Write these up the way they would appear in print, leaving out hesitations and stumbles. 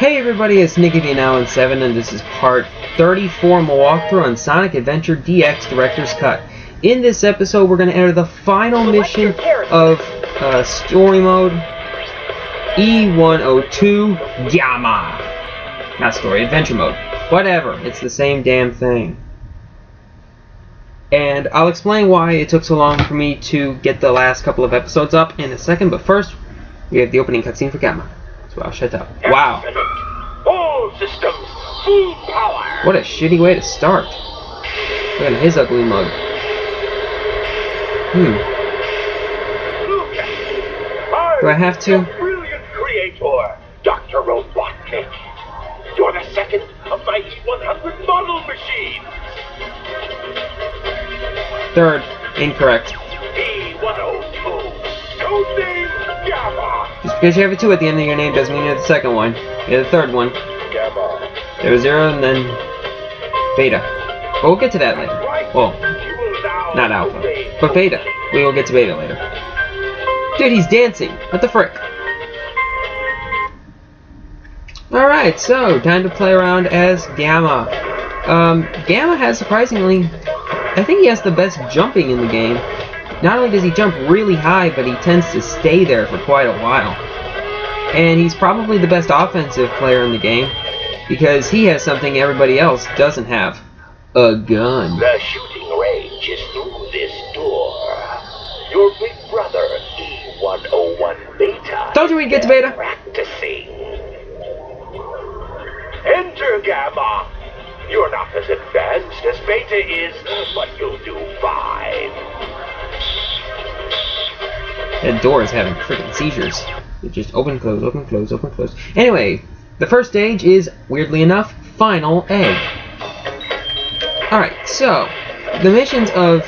Hey everybody, it's NickyDNow7 and this is part 34 of my walkthrough on Sonic Adventure DX Director's Cut. In this episode, we're going to enter the final mission of story mode E102 Gamma. Not story, adventure mode. Whatever, it's the same damn thing. And I'll explain why it took so long for me to get the last couple of episodes up in a second, but first, we have the opening cutscene for Gamma. So I'll shut up. Wow. All systems, full power. What a shitty way to start. Look at his ugly mug. Look at Do I have to? The brilliant creator, Dr. Robotnik. You're the second of my E100 model machines. Third. Incorrect. E102. Codename Gamma. Just because you have a 2 at the end of your name doesn't mean you're the second one. You're the third one. Gamma. There was 0 and then Beta. But we'll get to that later. Well, You will now not Alpha. obey But Beta. We will get to Beta later. Dude, he's dancing. What the frick? Alright, so time to play around as Gamma. Gamma has surprisingly, I think he has the best jumping in the game. Not only does he jump really high, but he tends to stay there for quite a while. And he's probably the best offensive player in the game, because he has something everybody else doesn't have. A gun. The shooting range is through this door. Your big brother, E101 Beta. Told you we'd get to Beta. Practicing. Enter, Gamma. You're not as advanced as Beta is, but you'll do fine. That door is having freaking seizures. It just open, close, open, close, open, close. Anyway, the first stage is, weirdly enough, Final Egg. Alright, so, the missions of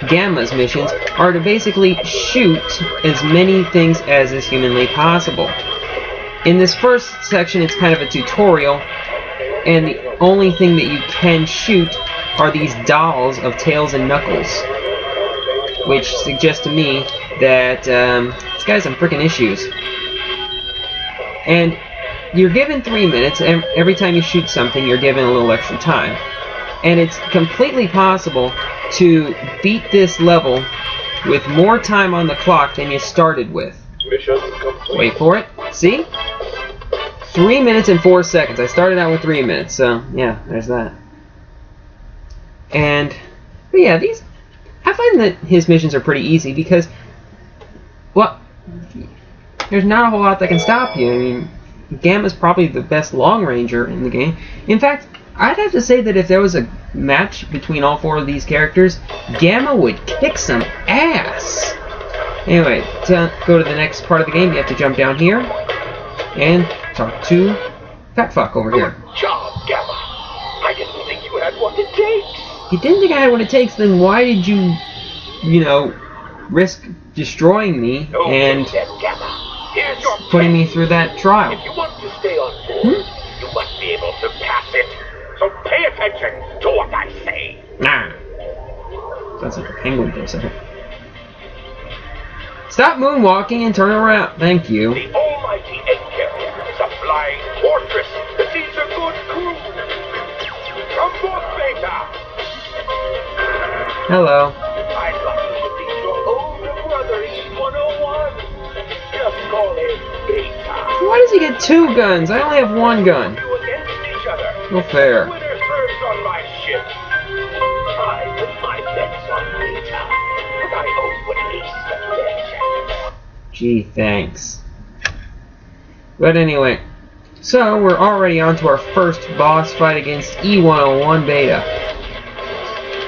Gamma's missions are to basically shoot as many things as is humanly possible. In this first section, it's kind of a tutorial, and the only thing that you can shoot are these dolls of Tails and Knuckles, which suggests to me that this guy's some freaking issues. And you're given 3 minutes, and every time you shoot something, you're given a little extra time. And it's completely possible to beat this level with more time on the clock than you started with. Mission complete. Wait for it. See? 3 minutes and 4 seconds. I started out with 3 minutes, so yeah, there's that. And, but yeah, I find that his missions are pretty easy because, well, there's not a whole lot that can stop you. I mean, Gamma's probably the best long ranger in the game. In fact, I'd have to say that if there was a match between all 4 of these characters, Gamma would kick some ass. Anyway, to go to the next part of the game, you have to jump down here and talk to Fat Fuck over here. Good job, Gamma. I didn't think you had what it takes. You didn't think I had what it takes, then why did you, risk destroying me and Then, Gamma. Here's your putting me through that trial? If you want to stay on board, you must be able to pass it. So pay attention to what I say. Nah. That's like a penguin for a second. Stop moonwalking and turn around. Thank you. The almighty egg carrier is a flying fortress that needs a good crew. Come forth, Beta. Hello. I'd like you to meet your older brother, E101. Just call him Beta. Why does he get 2 guns? I only have 1 gun. You against each other. No fair. Winner serves on my ship. I put my bets on Beta, but I owe at least a bet. Gee, thanks. But anyway, so we're already on to our first boss fight against E101 Beta.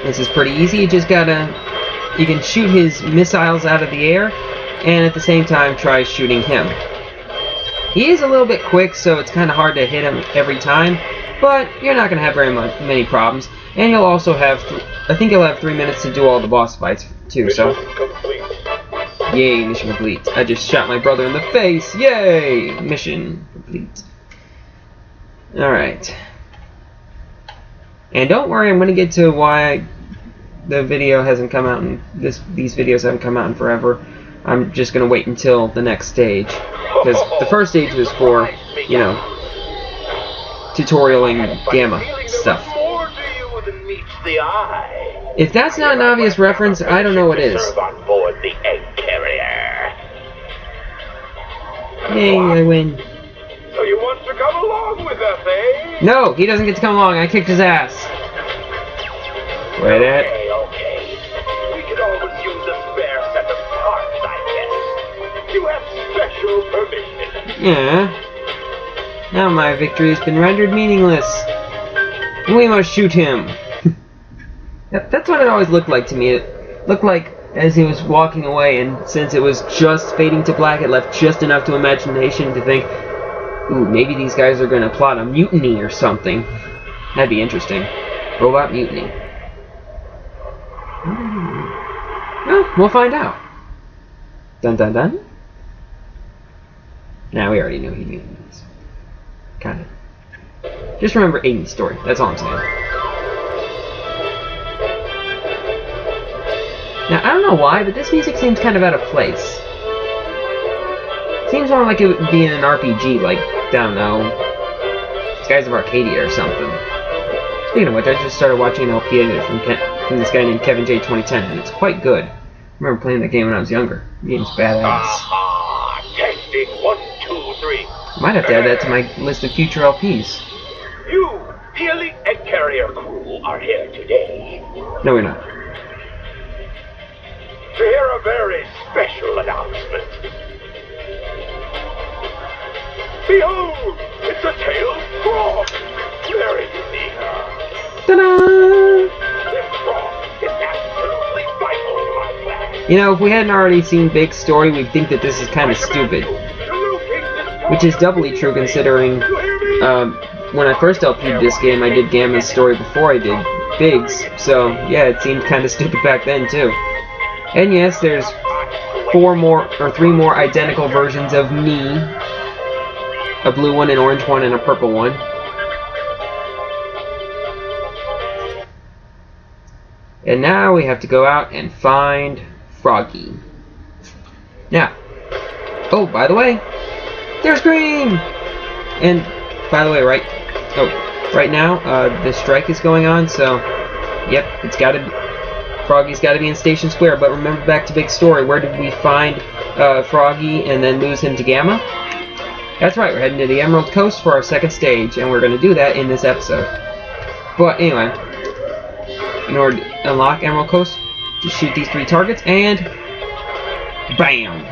This is pretty easy. You can shoot his missiles out of the air, and at the same time try shooting him. He is a little bit quick, so it's kind of hard to hit him every time, but you're not going to have many problems. And you'll also have, I think you'll have 3 minutes to do all the boss fights too, so. Complete. Yay, mission complete. I just shot my brother in the face. Yay! Mission complete. Alright. And don't worry, I'm going to get to why the video hasn't come out, and these videos haven't come out in forever. I'm just gonna wait until the next stage, because the first stage was for, you know, tutorialing Gamma stuff. More to you than meets the eye. If that's not an obvious reference, I don't know what is. Serve on board the egg carrier. Yay, I win. So you want to come along with us, eh? No, he doesn't get to come along. I kicked his ass. Wait it. Okay. We could always use a spare set of parts, I guess. You have special permission. Yeah. Now my victory has been rendered meaningless. We must shoot him. That's what it always looked like to me. It looked like as he was walking away, and since it was just fading to black, it left just enough to imagination to think, ooh, maybe these guys are going to plot a mutiny or something. That'd be interesting. Robot mutiny. Well, we'll find out. Dun dun dun. Nah, we already knew he mutinies. Kind of. Just remember Aiden's story. That's all I'm saying. Now, I don't know why, but this music seems kind of out of place. Seems more like it would be in an RPG, like, I don't know, Skies of Arcadia or something. Speaking of which, I just started watching an LP edit from this guy named Kevin J 2010, and it's quite good. I remember playing that game when I was younger. The game's badass. Aha! Testing 1, 2, 3. Might have to add that to my list of future LPs. You, the elite egg carrier crew, are here today No, we're not. to hear a very special announcement. Behold, it's a tailed frog. Very unique. Ta-da! This frog is absolutely vital to our plan. You know, if we hadn't already seen Big's story, we'd think that this is kind of stupid. Which is doubly true considering, when I first LP'd this game, I did Gamma's story before I did Big's. So, yeah, it seemed kind of stupid back then, too. And yes, there's 3 more identical versions of me. A blue one, an orange one, and a purple one. And now we have to go out and find Froggy. Now, oh, by the way, there's Green! And, by the way, right now, the strike is going on, so, yep, Froggy's gotta be in Station Square, but remember back to Big Story, where did we find Froggy and then lose him to Gamma? That's right, we're heading to the Emerald Coast for our second stage, and we're gonna do that in this episode. But anyway, in order to unlock Emerald Coast, just shoot these 3 targets, and BAM!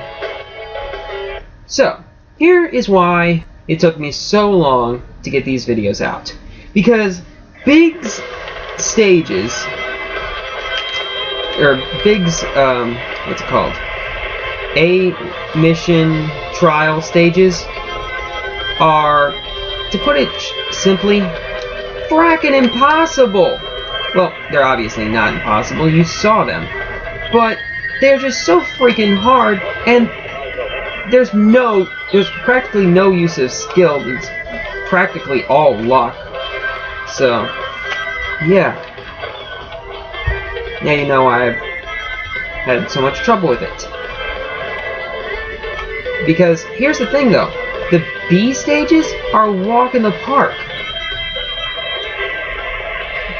So, here is why it took me so long to get these videos out. Because Big's stages, or Big's, what's it called? A mission trial stages are, to put it simply, frackin' impossible. Well, they're obviously not impossible, you saw them. But they're just so freaking hard, and there's practically no use of skill. It's practically all luck. So, yeah. Now you know why I've had so much trouble with it. Because, here's the thing though, the B stages are a walk in the park.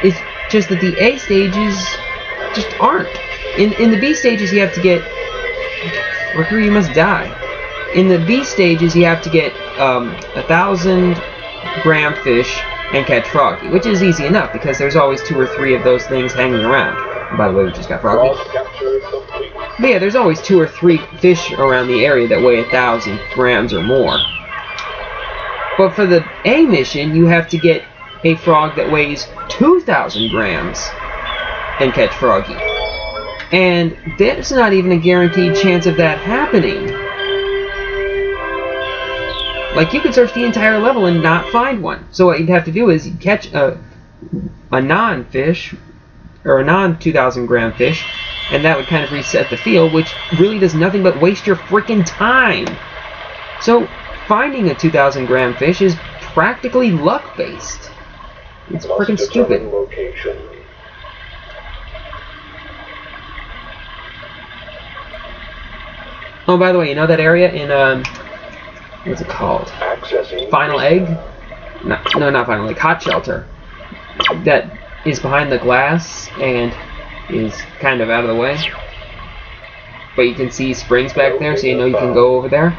It's just that the A stages just aren't. In the B stages you have to get... Rooker, you must die. In the B stages you have to get 1,000 gram fish and catch Froggy, which is easy enough because there's always 2 or 3 of those things hanging around. And by the way, we just got Froggy. But yeah, there's always 2 or 3 fish around the area that weigh 1,000 grams or more. But for the A mission, you have to get a frog that weighs 2,000 grams and catch Froggy. And there's not even a guaranteed chance of that happening. Like, you could search the entire level and not find one. So what you'd have to do is you'd catch a non-fish, or a non-2,000 gram fish, and that would kind of reset the field, which really does nothing but waste your freaking time. So finding a 2,000 gram fish is practically luck-based. It's freaking stupid. Location. Oh, by the way, you know that area in what's it called? Accessing. Final Egg? No, not Final Egg. Hot Shelter. That is behind the glass and is kind of out of the way. But you can see springs back there, so you know you can go over there.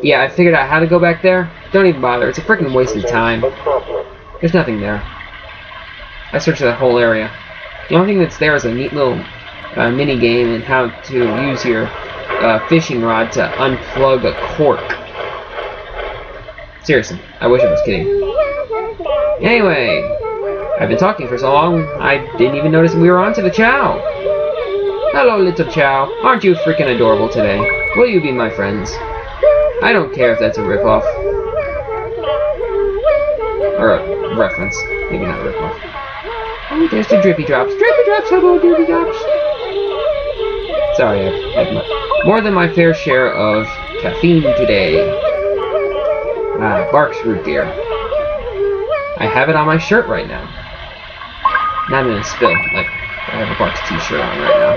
Yeah, I figured out how to go back there. Don't even bother. It's a freaking waste of time. There's nothing there. I searched that whole area. The only thing that's there is a neat little mini game and how to use your fishing rod to unplug a cork. Seriously, I wish I was kidding. Anyway, I've been talking for so long, I didn't even notice we were on to the Chow. Hello, little Chow. Aren't you freaking adorable today? Will you be my friends? I don't care if that's a ripoff. Or a reference. Maybe not a ripoff. Oh, there's the Drippy Drops. Drippy Drops, hello, Drippy Drops. Sorry, I've had more than my fair share of caffeine today. Barks root beer. I have it on my shirt right now. Not in a spill, like I have a Barks t-shirt on right now.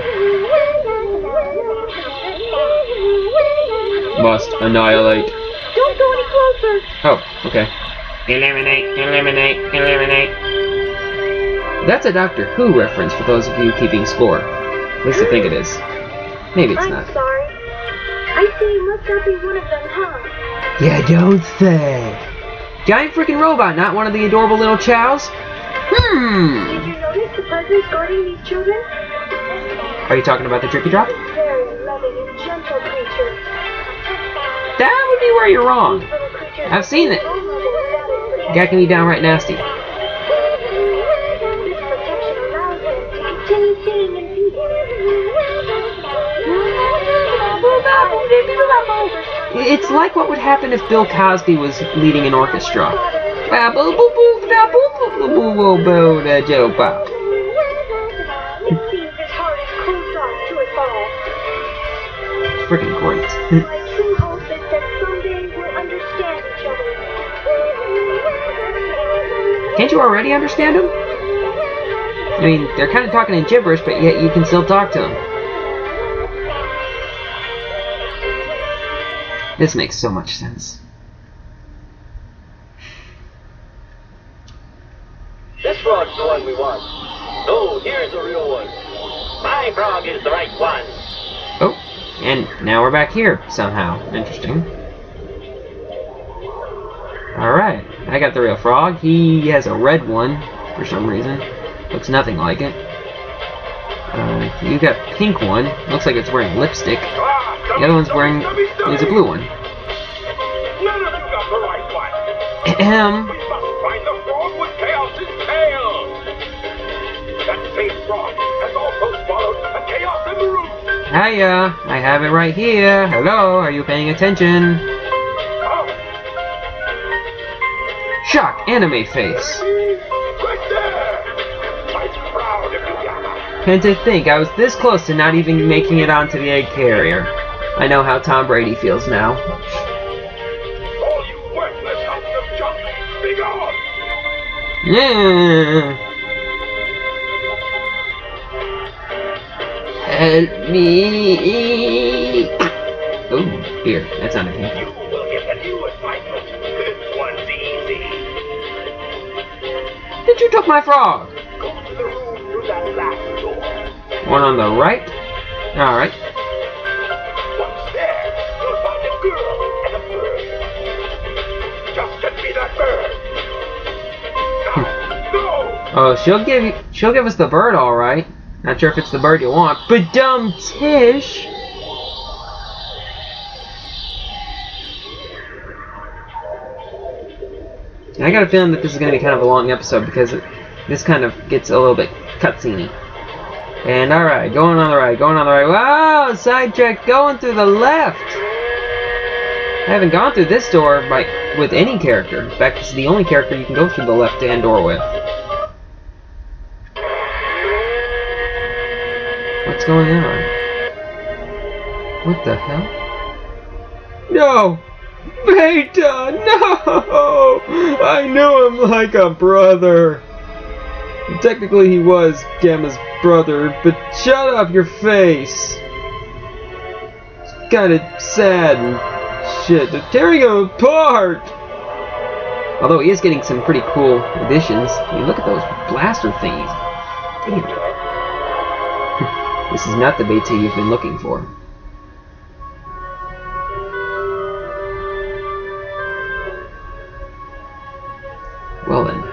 Must annihilate. Don't go any closer. Oh, okay. Eliminate, eliminate, eliminate. That's a Doctor Who reference for those of you keeping score. At least I think it is. Maybe it's not. I'm sorry. I see you must not be one of them, huh? Yeah, don't say. Giant freaking robot, not one of the adorable little chows? Did you notice the presence guarding these children? Are you talking about the Drippy Drop? Very loving and gentle creatures. That would be where you're wrong. These little creatures I've seen it. vulnerable without its protection. Guy can be downright nasty. This protection allows them to continue singing in peace. It's like what would happen if Bill Cosby was leading an orchestra. It seems his heart is closed off to us all. Freaking great. My true hope is that someday we'll understand each other. Can't you already understand them? I mean, they're kind of talking in gibberish, but yet you can still talk to them. This makes so much sense. This frog's the one we want. No, here's the real one. My frog is the right one. Oh, and now we're back here, somehow. Interesting. Alright, I got the real frog. He has a red one, for some reason. Looks nothing like it. You got a pink one. Looks like it's wearing lipstick. The other one's wearing is a blue one. None of you got the right one. Ahem. We must find the frog with Chaos's tail. That same frog has also swallowed a Chaos Emerald. Hiya, I have it right here. Hello, are you paying attention? Oh, Shock, anime face. right there. I'm proud of you, Yama. And to think, I was this close to not even making it onto the egg carrier. I know how Tom Brady feels now. All you worthless hunks of junk, be gone. Yeah. Help me. Oh, here, that's not a hint. You will get a new assignment. This one's easy. Did you took my frog? Go to the room through that last door. One on the right. Alright. Once there, you'll find a girl and a bird. Just get me that bird. Now, go! Oh, she'll give us the bird, all right. Not sure if it's the bird you want, but dumb Tish. And I got a feeling that this is going to be kind of a long episode because this kind of gets a little bit cutscene-y. And all right, going on the right, going on the right. Wow, sidetrack, going through the left. I haven't gone through this door with any character. In fact, it's the only character you can go through the left-hand door with. What's going on? What the hell? No! Beta! No! I knew him like a brother. Technically he was Gamma's brother, but shut up your face. kind of sad and shit. They're tearing him apart! Although he is getting some pretty cool additions. I mean, look at those blaster thingies. Damn. This is not the Beta you've been looking for. Well then.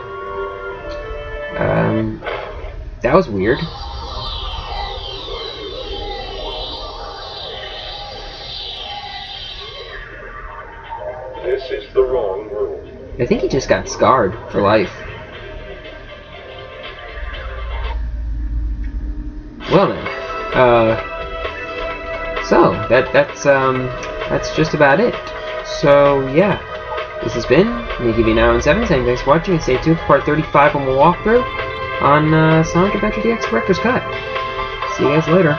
That was weird. This is the wrong room. I think he just got scarred for life. Well then. So that's just about it. So yeah. This has been MickeyV917 saying thanks for watching and stay tuned for part 35 when we'll walk through on Sonic Adventure DX Director's Cut. See you guys later.